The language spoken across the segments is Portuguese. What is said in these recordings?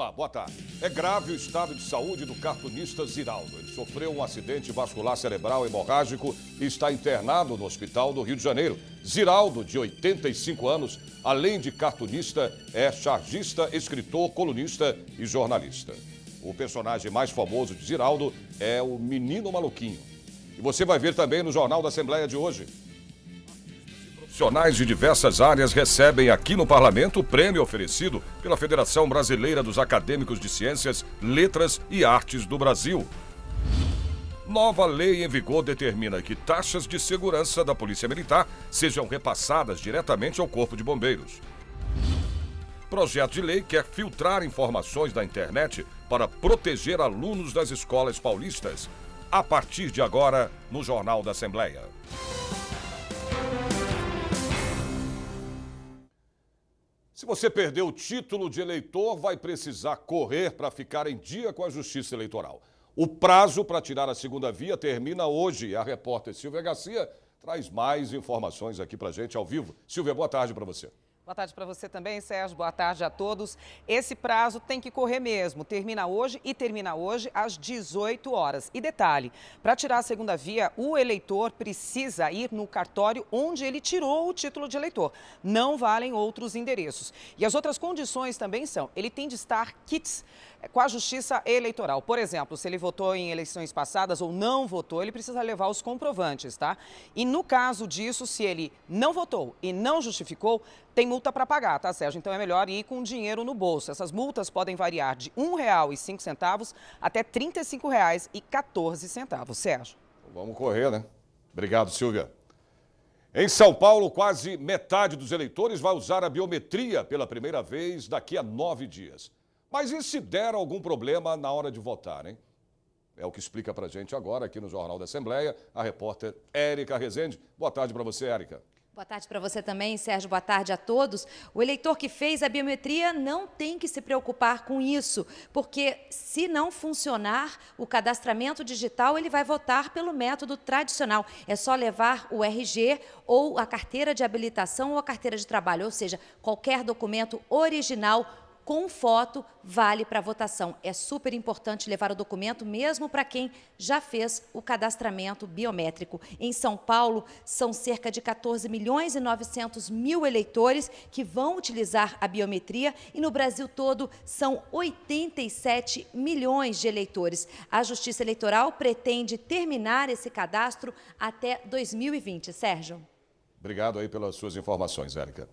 Olá, boa tarde. É grave o estado de saúde do cartunista Ziraldo. Ele sofreu um acidente vascular cerebral hemorrágico e está internado no hospital do Rio de Janeiro. Ziraldo, de 85 anos, além de cartunista, é chargista, escritor, colunista e jornalista. O personagem mais famoso de Ziraldo é o Menino Maluquinho. E você vai ver também no Jornal da Assembleia de hoje. Profissionais de diversas áreas recebem aqui no Parlamento o prêmio oferecido pela Federação Brasileira dos Acadêmicos de Ciências, Letras e Artes do Brasil. Nova lei em vigor determina que taxas de segurança da Polícia Militar sejam repassadas diretamente ao Corpo de Bombeiros. Projeto de lei quer filtrar informações da internet para proteger alunos das escolas paulistas. A partir de agora, no Jornal da Assembleia. Se você perdeu o título de eleitor, vai precisar correr para ficar em dia com a Justiça Eleitoral. O prazo para tirar a segunda via termina hoje. A repórter Silvia Garcia traz mais informações aqui para a gente ao vivo. Silvia, boa tarde para você. Boa tarde para você também, Sérgio. Boa tarde a todos. Esse prazo tem que correr mesmo. Termina hoje às 18 horas. E detalhe, para tirar a segunda via, o eleitor precisa ir no cartório onde ele tirou o título de eleitor. Não valem outros endereços. E as outras condições também são, ele tem de estar quites com a Justiça Eleitoral. Por exemplo, se ele votou em eleições passadas ou não votou, ele precisa levar os comprovantes, tá? E no caso disso, se ele não votou e não justificou, tem multa para pagar, tá, Sérgio? Então é melhor ir com dinheiro no bolso. Essas multas podem variar de R$ 1,05 até R$ 35,14, Sérgio. Vamos correr, né? Obrigado, Silvia. Em São Paulo, quase metade dos eleitores vai usar a biometria pela primeira vez daqui a 9 dias. Mas e se der algum problema na hora de votar, hein? É o que explica pra gente agora aqui no Jornal da Assembleia a repórter Érica Rezende. Boa tarde para você, Érica. Boa tarde para você também, Sérgio. Boa tarde a todos. O eleitor que fez a biometria não tem que se preocupar com isso, porque se não funcionar o cadastramento digital, ele vai votar pelo método tradicional. É só levar o RG ou a carteira de habilitação ou a carteira de trabalho, ou seja, qualquer documento original com foto vale para votação. É super importante levar o documento, mesmo para quem já fez o cadastramento biométrico. Em São Paulo, são cerca de 14.900.000 eleitores que vão utilizar a biometria e no Brasil todo são 87 milhões de eleitores. A Justiça Eleitoral pretende terminar esse cadastro até 2020. Sérgio. Obrigado aí pelas suas informações, Érica.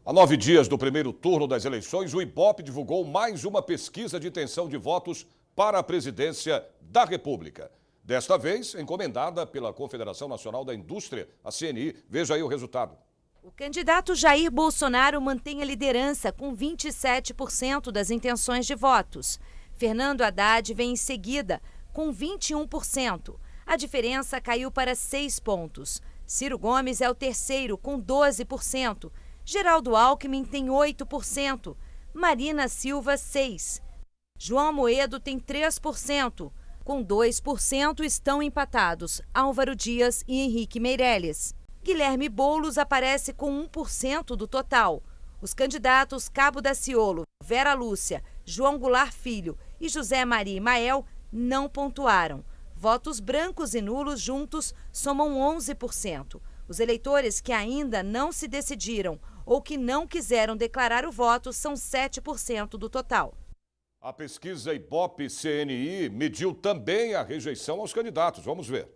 Há 9 dias do primeiro turno das eleições, o IBOPE divulgou mais uma pesquisa de intenção de votos para a presidência da República. Desta vez, encomendada pela Confederação Nacional da Indústria, a CNI. Veja aí o resultado. O candidato Jair Bolsonaro mantém a liderança com 27% das intenções de votos. Fernando Haddad vem em seguida, com 21%. A diferença caiu para 6 pontos. Ciro Gomes é o terceiro, com 12%. Geraldo Alckmin tem 8%, Marina Silva 6%, João Amoedo tem 3%, com 2% estão empatados Álvaro Dias e Henrique Meirelles. Guilherme Boulos aparece com 1% do total. Os candidatos Cabo Daciolo, Vera Lúcia, João Goulart Filho e José Maria Imael não pontuaram. Votos brancos e nulos juntos somam 11%. Os eleitores que ainda não se decidiram ou que não quiseram declarar o voto são 7% do total. A pesquisa IBOPE-CNI mediu também a rejeição aos candidatos. Vamos ver.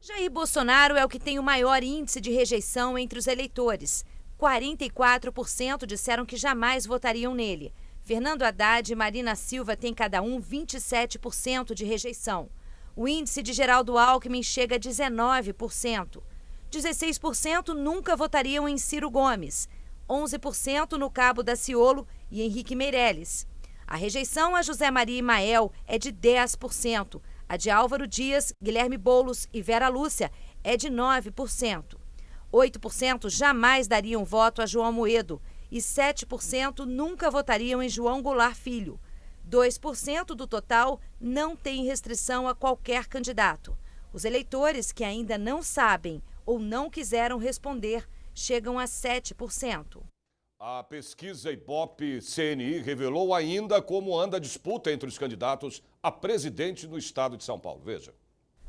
Jair Bolsonaro é o que tem o maior índice de rejeição entre os eleitores. 44% disseram que jamais votariam nele. Fernando Haddad e Marina Silva têm cada um 27% de rejeição. O índice de Geraldo Alckmin chega a 19%. 16% nunca votariam em Ciro Gomes, 11% no Cabo Daciolo e Henrique Meirelles. A rejeição a José Maria Imael é de 10%, a de Álvaro Dias, Guilherme Boulos e Vera Lúcia é de 9%. 8% jamais dariam voto a João Amoedo e 7% nunca votariam em João Goulart Filho. 2% do total não tem restrição a qualquer candidato. Os eleitores que ainda não sabem ou não quiseram responder chegam a 7%. A pesquisa Ibope-CNI revelou ainda como anda a disputa entre os candidatos a presidente no estado de São Paulo. Veja.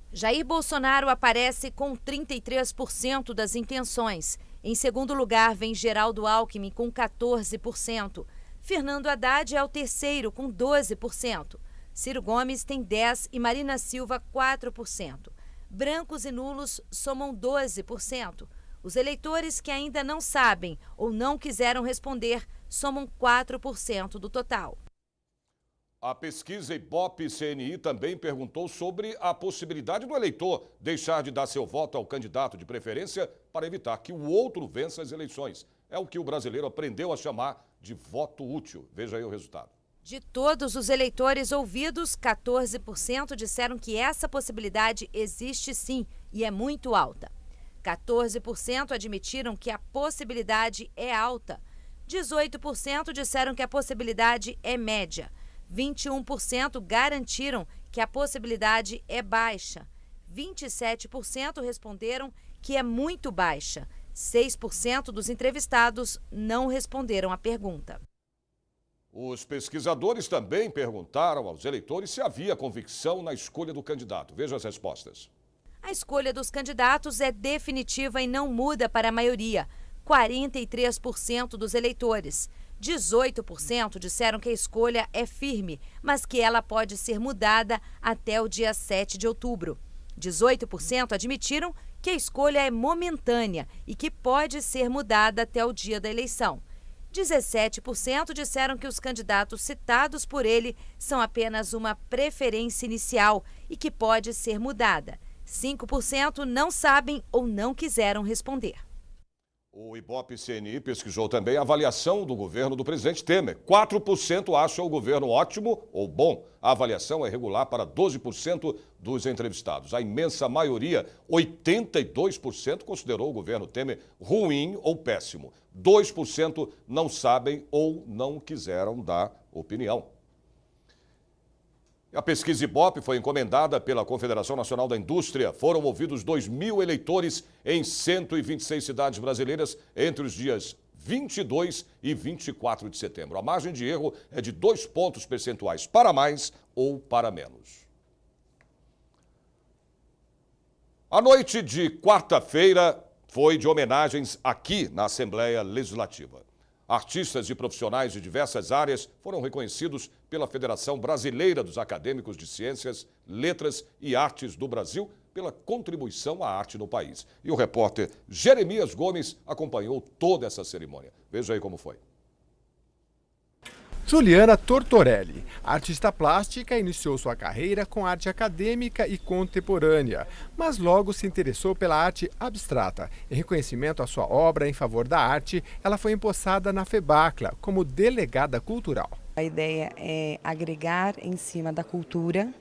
Jair Bolsonaro aparece com 33% das intenções. Em segundo lugar, vem Geraldo Alckmin com 14%. Fernando Haddad é o terceiro com 12%. Ciro Gomes tem 10% e Marina Silva 4%. Brancos e nulos somam 12%. Os eleitores que ainda não sabem ou não quiseram responder somam 4% do total. A pesquisa Ibope-CNI também perguntou sobre a possibilidade do eleitor deixar de dar seu voto ao candidato de preferência para evitar que o outro vença as eleições. É o que o brasileiro aprendeu a chamar de voto útil. Veja aí o resultado. De todos os eleitores ouvidos, 14% disseram que essa possibilidade existe sim e é muito alta. 14% admitiram que a possibilidade é alta. 18% disseram que a possibilidade é média. 21% garantiram que a possibilidade é baixa. 27% responderam que é muito baixa. 6% dos entrevistados não responderam à pergunta. Os pesquisadores também perguntaram aos eleitores se havia convicção na escolha do candidato. Veja as respostas. A escolha dos candidatos é definitiva e não muda para a maioria. 43% dos eleitores. 18% disseram que a escolha é firme, mas que ela pode ser mudada até o dia 7 de outubro. 18% admitiram que a escolha é momentânea e que pode ser mudada até o dia da eleição. 17% disseram que os candidatos citados por ele são apenas uma preferência inicial e que pode ser mudada. 5% não sabem ou não quiseram responder. O Ibope-CNI pesquisou também a avaliação do governo do presidente Temer. 4% acham o governo ótimo ou bom. A avaliação é regular para 12% dos entrevistados. A imensa maioria, 82%, considerou o governo Temer ruim ou péssimo. 2% não sabem ou não quiseram dar opinião. A pesquisa Ibope foi encomendada pela Confederação Nacional da Indústria. Foram ouvidos 2.000 eleitores em 126 cidades brasileiras entre os dias 22 e 24 de setembro. A margem de erro é de 2 pontos percentuais, para mais ou para menos. A noite de quarta-feira foi de homenagens aqui na Assembleia Legislativa. Artistas e profissionais de diversas áreas foram reconhecidos pela Federação Brasileira dos Acadêmicos de Ciências, Letras e Artes do Brasil pela contribuição à arte no país. E o repórter Jeremias Gomes acompanhou toda essa cerimônia. Veja aí como foi. Juliana Tortorelli, artista plástica, iniciou sua carreira com arte acadêmica e contemporânea, mas logo se interessou pela arte abstrata. Em reconhecimento à sua obra em favor da arte, ela foi empossada na FEBACLA como delegada cultural. A ideia é agregar em cima da cultura,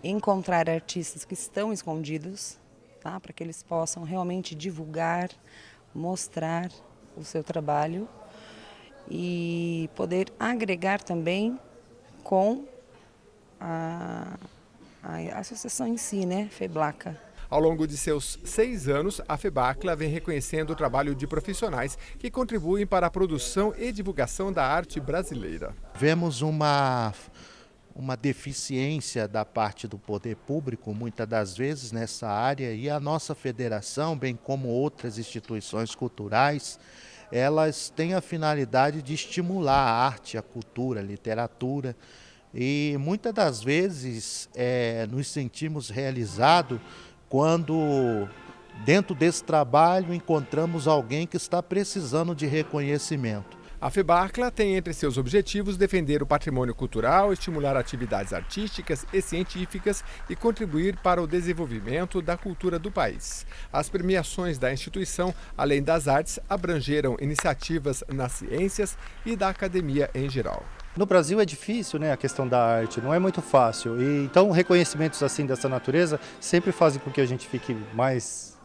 encontrar artistas que estão escondidos, tá? Para que eles possam realmente divulgar, mostrar o seu trabalho e poder agregar também com a associação em si, né, FEBACLA. Ao longo de seus 6 anos, a FEBACLA vem reconhecendo o trabalho de profissionais que contribuem para a produção e divulgação da arte brasileira. Vemos uma deficiência da parte do poder público, muitas das vezes, nessa área, e a nossa federação, bem como outras instituições culturais, elas têm a finalidade de estimular a arte, a cultura, a literatura, e muitas das vezes nos sentimos realizados quando, dentro desse trabalho, encontramos alguém que está precisando de reconhecimento. A FEBACLA tem entre seus objetivos defender o patrimônio cultural, estimular atividades artísticas e científicas e contribuir para o desenvolvimento da cultura do país. As premiações da instituição, além das artes, abrangeram iniciativas nas ciências e da academia em geral. No Brasil é difícil, né, a questão da arte, não é muito fácil. E, então, reconhecimentos assim dessa natureza sempre fazem com que a gente fique mais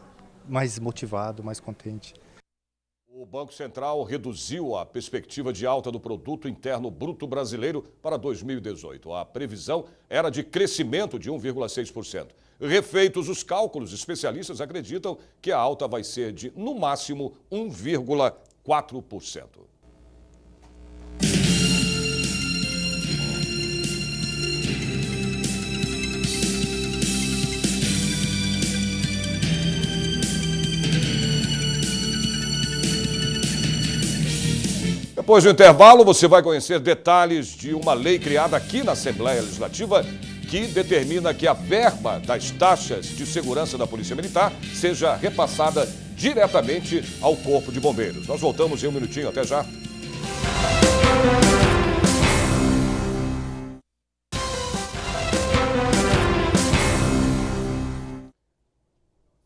motivado, mais contente. O Banco Central reduziu a perspectiva de alta do Produto Interno Bruto Brasileiro para 2018. A previsão era de crescimento de 1,6%. Refeitos os cálculos, especialistas acreditam que a alta vai ser de, no máximo, 1,4%. Depois do intervalo, você vai conhecer detalhes de uma lei criada aqui na Assembleia Legislativa que determina que a verba das taxas de segurança da Polícia Militar seja repassada diretamente ao Corpo de Bombeiros. Nós voltamos em um minutinho, até já.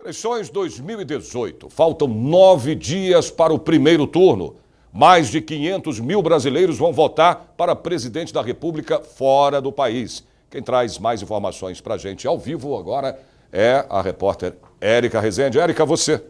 Eleições 2018. Faltam 9 dias para o primeiro turno. Mais de 500 mil brasileiros vão votar para presidente da República fora do país. Quem traz mais informações para a gente ao vivo agora é a repórter Érica Rezende. Érica, você.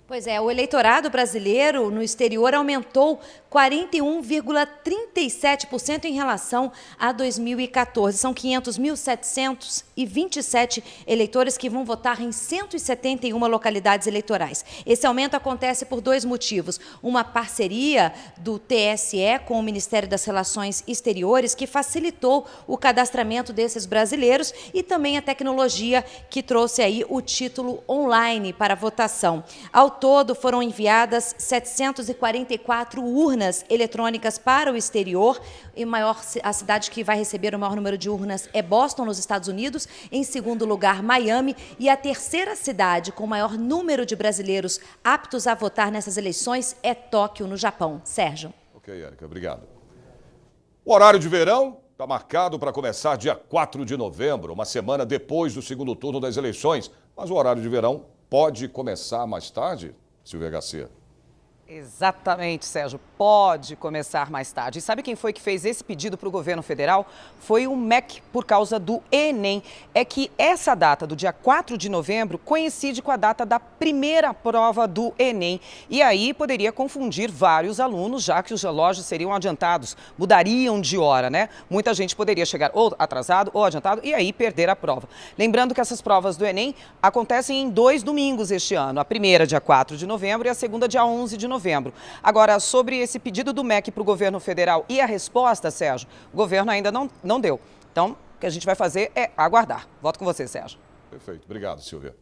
Pois é, o eleitorado brasileiro no exterior aumentou 41,37% em relação a 2014. São 500.727 eleitores que vão votar em 171 localidades eleitorais. Esse aumento acontece por 2 motivos. Uma parceria do TSE com o Ministério das Relações Exteriores, que facilitou o cadastramento desses brasileiros, e também a tecnologia que trouxe aí o título online para votação. Ao todo, foram enviadas 744 urnas eletrônicas para o exterior. A cidade que vai receber o maior número de urnas é Boston, nos Estados Unidos. Em segundo lugar, Miami. E a terceira cidade com o maior número de brasileiros aptos a votar nessas eleições é Tóquio, no Japão. Sérgio. Ok, Érica, obrigado. O horário de verão está marcado para começar dia 4 de novembro, uma semana depois do segundo turno das eleições. Mas o horário de verão pode começar mais tarde, Silvia Garcia? Exatamente, Sérgio. Pode começar mais tarde. E sabe quem foi que fez esse pedido para o governo federal? Foi o MEC, por causa do Enem. É que essa data do dia 4 de novembro coincide com a data da primeira prova do Enem. E aí poderia confundir vários alunos, já que os relógios seriam adiantados, mudariam de hora, né? Muita gente poderia chegar ou atrasado ou adiantado e aí perder a prova. Lembrando que essas provas do Enem acontecem em 2 domingos este ano. A primeira dia 4 de novembro e a segunda dia 11 de novembro. Agora, sobre esse pedido do MEC para o governo federal e a resposta, Sérgio, o governo ainda não deu. Então, o que a gente vai fazer é aguardar. Volto com você, Sérgio. Perfeito. Obrigado, Silvia.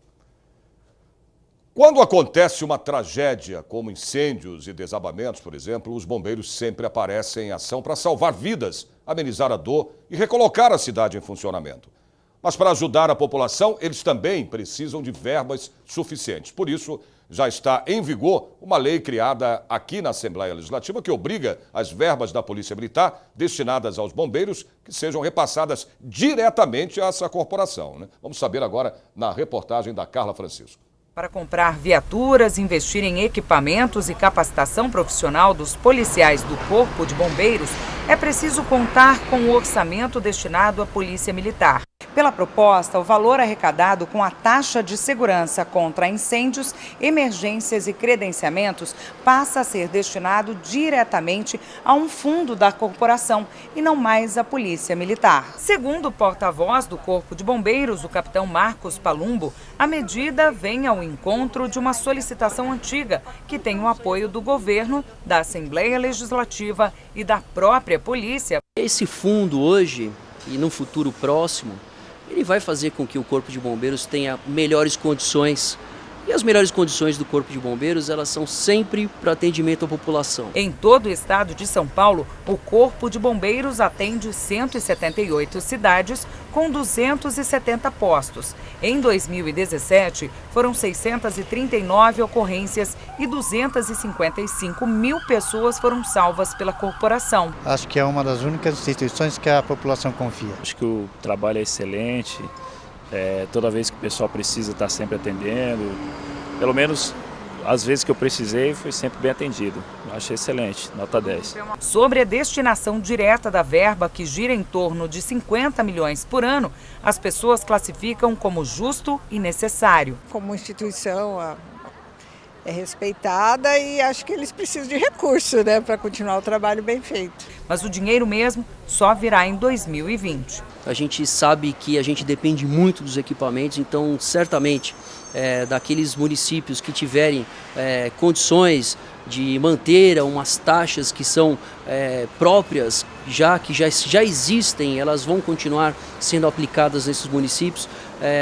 Quando acontece uma tragédia, como incêndios e desabamentos, por exemplo, os bombeiros sempre aparecem em ação para salvar vidas, amenizar a dor e recolocar a cidade em funcionamento. Mas para ajudar a população, eles também precisam de verbas suficientes. Por isso, já está em vigor uma lei criada aqui na Assembleia Legislativa que obriga as verbas da Polícia Militar destinadas aos bombeiros que sejam repassadas diretamente a essa corporação, né? Vamos saber agora na reportagem da Carla Francisco. Para comprar viaturas, investir em equipamentos e capacitação profissional dos policiais do Corpo de Bombeiros, é preciso contar com o orçamento destinado à Polícia Militar. Pela proposta, o valor arrecadado com a taxa de segurança contra incêndios, emergências e credenciamentos passa a ser destinado diretamente a um fundo da corporação e não mais à Polícia Militar. Segundo o porta-voz do Corpo de Bombeiros, o capitão Marcos Palumbo, a medida vem ao encontro de uma solicitação antiga que tem o apoio do governo, da Assembleia Legislativa e da própria polícia. Esse fundo hoje e no futuro próximo, ele vai fazer com que o Corpo de Bombeiros tenha melhores condições. E as melhores condições do Corpo de Bombeiros, elas são sempre para atendimento à população. Em todo o estado de São Paulo, o Corpo de Bombeiros atende 178 cidades com 270 postos. Em 2017, foram 639 ocorrências e 255 mil pessoas foram salvas pela corporação. Acho que é uma das únicas instituições que a população confia. Acho que o trabalho é excelente. Toda vez que o pessoal precisa, está sempre atendendo. Pelo menos, às vezes que eu precisei, foi sempre bem atendido. Eu achei excelente, nota 10. Sobre a destinação direta da verba, que gira em torno de 50 milhões por ano, as pessoas classificam como justo e necessário. Como instituição é respeitada e acho que eles precisam de recursos, né, para continuar o trabalho bem feito. Mas o dinheiro mesmo só virá em 2020. A gente sabe que a gente depende muito dos equipamentos, então certamente daqueles municípios que tiverem condições de manter umas taxas que são próprias, que já existem, elas vão continuar sendo aplicadas nesses municípios.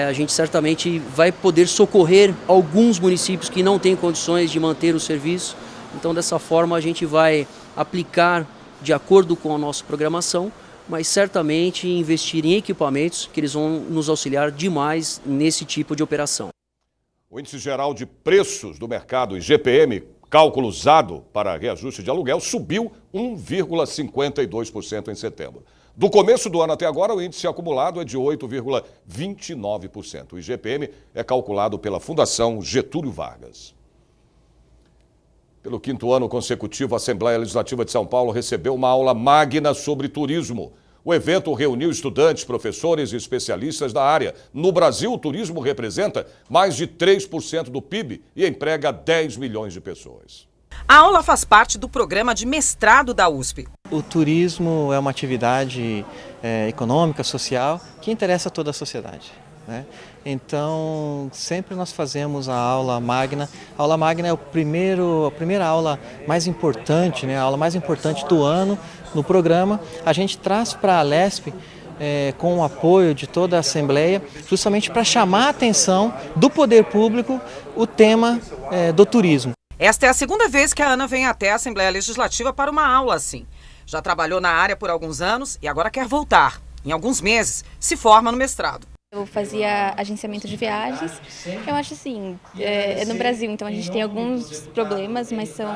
A gente certamente vai poder socorrer alguns municípios que não têm condições de manter o serviço. Então, dessa forma, a gente vai aplicar de acordo com a nossa programação, mas certamente investir em equipamentos que eles vão nos auxiliar demais nesse tipo de operação. O Índice Geral de Preços do Mercado, IGPM, cálculo usado para reajuste de aluguel, subiu 1,52% em setembro. Do começo do ano até agora, o índice acumulado é de 8,29%. O IGPM é calculado pela Fundação Getúlio Vargas. Pelo 5º ano consecutivo, a Assembleia Legislativa de São Paulo recebeu uma aula magna sobre turismo. O evento reuniu estudantes, professores e especialistas da área. No Brasil, o turismo representa mais de 3% do PIB e emprega 10 milhões de pessoas. A aula faz parte do programa de mestrado da USP. O turismo é uma atividade econômica, social, que interessa a toda a sociedade, né? Então, sempre nós fazemos a aula magna. A aula magna é a primeira aula mais importante, né? A aula mais importante do ano no programa. A gente traz para a Lesp, com o apoio de toda a Assembleia, justamente para chamar a atenção do poder público o tema do turismo. Esta é a segunda vez que a Ana vem até a Assembleia Legislativa para uma aula assim. Já trabalhou na área por alguns anos e agora quer voltar. Em alguns meses, se forma no mestrado. Eu fazia agenciamento de viagens. Eu acho assim, no Brasil, então a gente tem alguns problemas, mas eu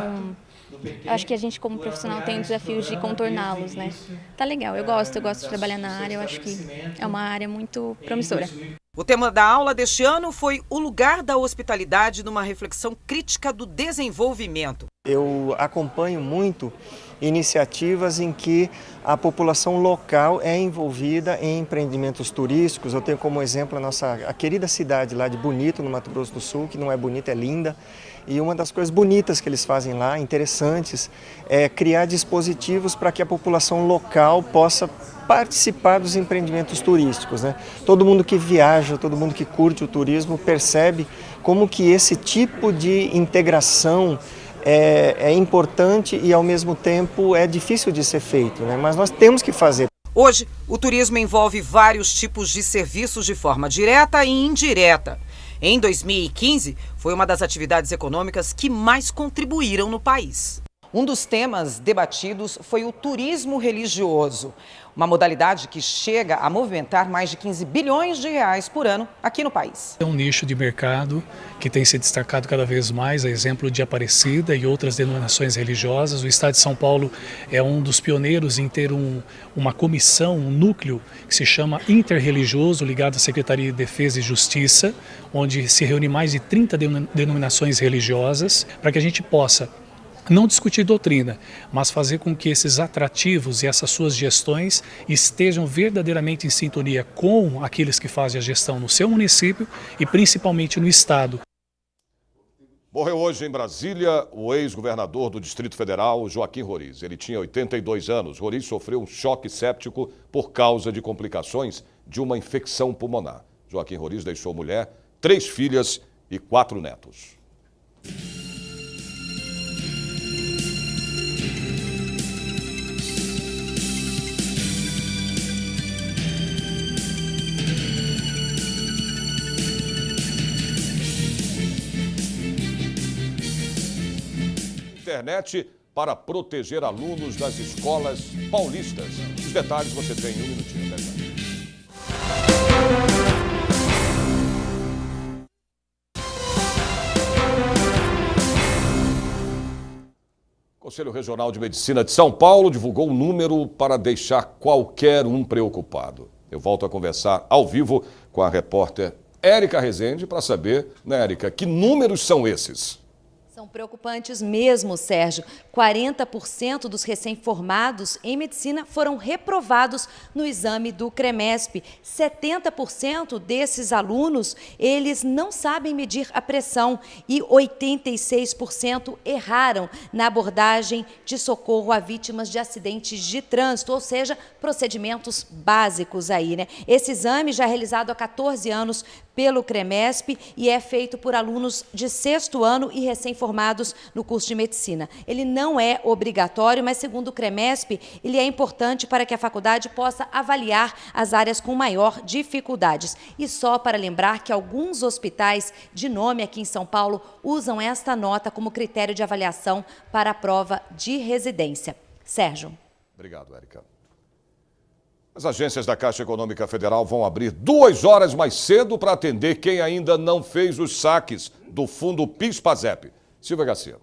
acho que a gente como profissional tem desafios de contorná-los, né? Tá legal, eu gosto de trabalhar na área, eu acho que é uma área muito promissora. O tema da aula deste ano foi o lugar da hospitalidade numa reflexão crítica do desenvolvimento. Eu acompanho muito iniciativas em que a população local é envolvida em empreendimentos turísticos. Eu tenho como exemplo a querida cidade lá de Bonito, no Mato Grosso do Sul, que não é bonita, é linda. E uma das coisas bonitas que eles fazem lá, interessantes, é criar dispositivos para que a população local possa participar dos empreendimentos turísticos, né? Todo mundo que viaja, todo mundo que curte o turismo percebe como que esse tipo de integração é importante e ao mesmo tempo é difícil de ser feito, né? Mas nós temos que fazer. Hoje, o turismo envolve vários tipos de serviços de forma direta e indireta. Em 2015, foi uma das atividades econômicas que mais contribuíram no país. Um dos temas debatidos foi o turismo religioso, uma modalidade que chega a movimentar mais de 15 bilhões de reais por ano aqui no país. É um nicho de mercado que tem se destacado cada vez mais, a exemplo de Aparecida e outras denominações religiosas. O Estado de São Paulo é um dos pioneiros em ter uma comissão, um núcleo que se chama Interreligioso, ligado à Secretaria de Defesa e Justiça, onde se reúne mais de 30 denominações religiosas para que a gente possa não discutir doutrina, mas fazer com que esses atrativos e essas suas gestões estejam verdadeiramente em sintonia com aqueles que fazem a gestão no seu município e principalmente no Estado. Morreu hoje em Brasília o ex-governador do Distrito Federal, Joaquim Roriz. Ele tinha 82 anos. Roriz sofreu um choque séptico por causa de complicações de uma infecção pulmonar. Joaquim Roriz deixou mulher, 3 filhas e 4 netos. Internet para proteger alunos das escolas paulistas. Os detalhes você tem em um minutinho. Até já. O Conselho Regional de Medicina de São Paulo divulgou um número para deixar qualquer um preocupado. Eu volto a conversar ao vivo com a repórter Érica Rezende para saber, né, Érica, que números são esses? São preocupantes mesmo, Sérgio. 40% dos recém-formados em medicina foram reprovados no exame do CREMESP. 70% desses alunos, eles não sabem medir a pressão e 86% erraram na abordagem de socorro a vítimas de acidentes de trânsito, ou seja, procedimentos básicos aí, né? Esse exame, já realizado há 14 anos pelo CREMESP e é feito por alunos de 6º ano e recém-formados no curso de medicina. Ele não é obrigatório, mas segundo o CREMESP, ele é importante para que a faculdade possa avaliar as áreas com maior dificuldades. E só para lembrar que alguns hospitais de nome aqui em São Paulo usam esta nota como critério de avaliação para a prova de residência. Sérgio. Obrigado, Érica. As agências da Caixa Econômica Federal vão abrir 2 horas mais cedo para atender quem ainda não fez os saques do fundo PIS/PASEP. Silvia Garcia.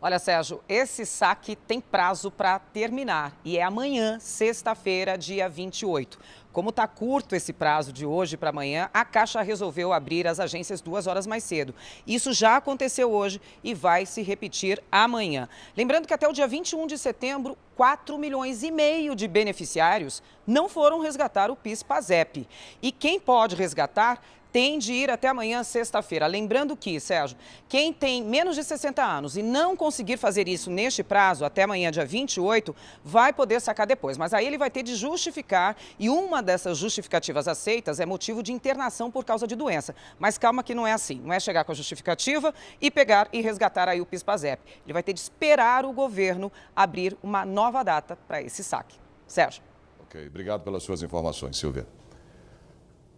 Olha, Sérgio, esse saque tem prazo para terminar e é amanhã, sexta-feira, dia 28. Como está curto esse prazo de hoje para amanhã, a Caixa resolveu abrir as agências 2 horas mais cedo. Isso já aconteceu hoje e vai se repetir amanhã. Lembrando que até o dia 21 de setembro, 4,5 milhões de beneficiários não foram resgatar o PIS/PASEP. E quem pode resgatar tem de ir até amanhã, sexta-feira. Lembrando que, Sérgio, quem tem menos de 60 anos e não conseguir fazer isso neste prazo, até amanhã, dia 28, vai poder sacar depois. Mas aí ele vai ter de justificar e uma dessas justificativas aceitas é motivo de internação por causa de doença. Mas calma que não é assim. Não é chegar com a justificativa e pegar e resgatar aí o PIS/PASEP. Ele vai ter de esperar o governo abrir uma nova data para esse saque. Sérgio. Ok, obrigado pelas suas informações, Silvia.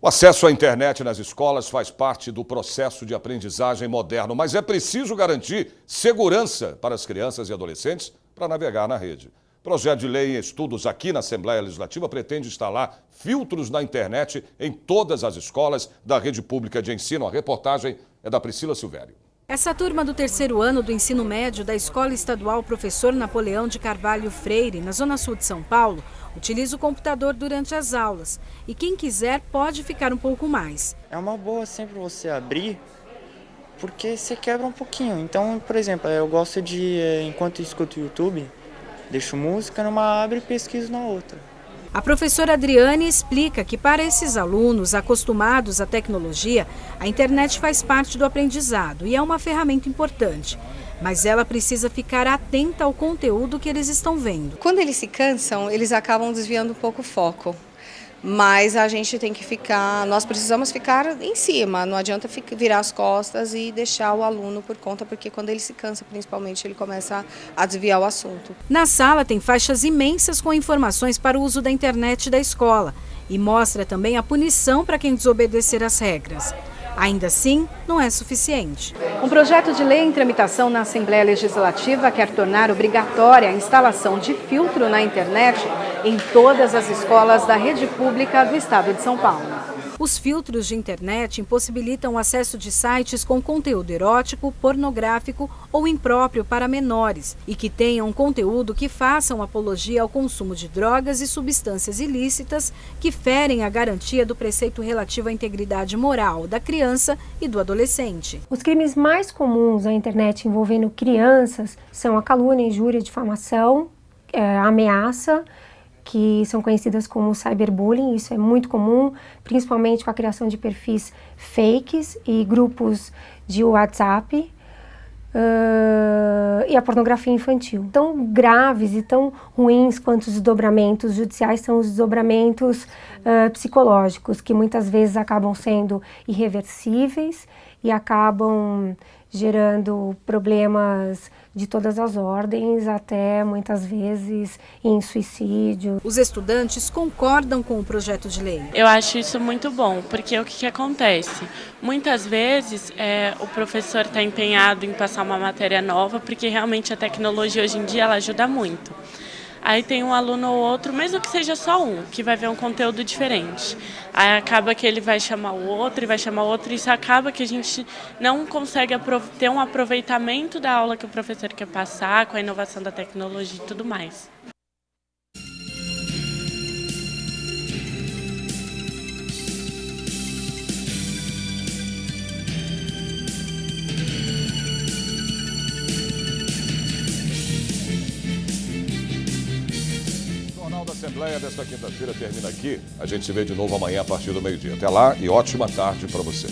O acesso à internet nas escolas faz parte do processo de aprendizagem moderno, mas é preciso garantir segurança para as crianças e adolescentes para navegar na rede. O projeto de lei em estudos aqui na Assembleia Legislativa pretende instalar filtros na internet em todas as escolas da rede pública de ensino. A reportagem é da Priscila Silvério. Essa turma do 3º ano do ensino médio da Escola Estadual Professor Napoleão de Carvalho Freire, na Zona Sul de São Paulo, utiliza o computador durante as aulas. E quem quiser pode ficar um pouco mais. É uma boa sempre você abrir, porque você quebra um pouquinho. Então, por exemplo, eu gosto de, enquanto escuto o YouTube, deixo música numa aba e pesquiso na outra. A professora Adriane explica que para esses alunos acostumados à tecnologia, a internet faz parte do aprendizado e é uma ferramenta importante. Mas ela precisa ficar atenta ao conteúdo que eles estão vendo. Quando eles se cansam, eles acabam desviando um pouco o foco. Mas a gente tem que ficar, nós precisamos ficar em cima, não adianta virar as costas e deixar o aluno por conta, porque quando ele se cansa, principalmente, ele começa a desviar o assunto. Na sala tem faixas imensas com informações para o uso da internet da escola e mostra também a punição para quem desobedecer às regras. Ainda assim, não é suficiente. Um projeto de lei em tramitação na Assembleia Legislativa quer tornar obrigatória a instalação de filtro na internet em todas as escolas da rede pública do estado de São Paulo. Os filtros de internet impossibilitam o acesso de sites com conteúdo erótico, pornográfico ou impróprio para menores e que tenham conteúdo que façam apologia ao consumo de drogas e substâncias ilícitas que ferem a garantia do preceito relativo à integridade moral da criança e do adolescente. Os crimes mais comuns na internet envolvendo crianças são a calúnia, injúria, difamação, a ameaça, que são conhecidas como cyberbullying. Isso é muito comum, principalmente com a criação de perfis fakes e grupos de WhatsApp, e a pornografia infantil. Tão graves e tão ruins quanto os desdobramentos judiciais são os desdobramentos psicológicos, que muitas vezes acabam sendo irreversíveis e acabam gerando problemas de todas as ordens, até muitas vezes em suicídio. Os estudantes concordam com o projeto de lei. Eu acho isso muito bom, porque o que acontece? Muitas vezes o professor está empenhado em passar uma matéria nova, porque realmente a tecnologia hoje em dia ela ajuda muito. Aí tem um aluno ou outro, mesmo que seja só um, que vai ver um conteúdo diferente. Aí acaba que ele vai chamar o outro e vai chamar o outro, e isso acaba que a gente não consegue ter um aproveitamento da aula que o professor quer passar, com a inovação da tecnologia e tudo mais. A Assembleia desta quinta-feira termina aqui. A gente se vê de novo amanhã a partir do meio-dia. Até lá e ótima tarde para você.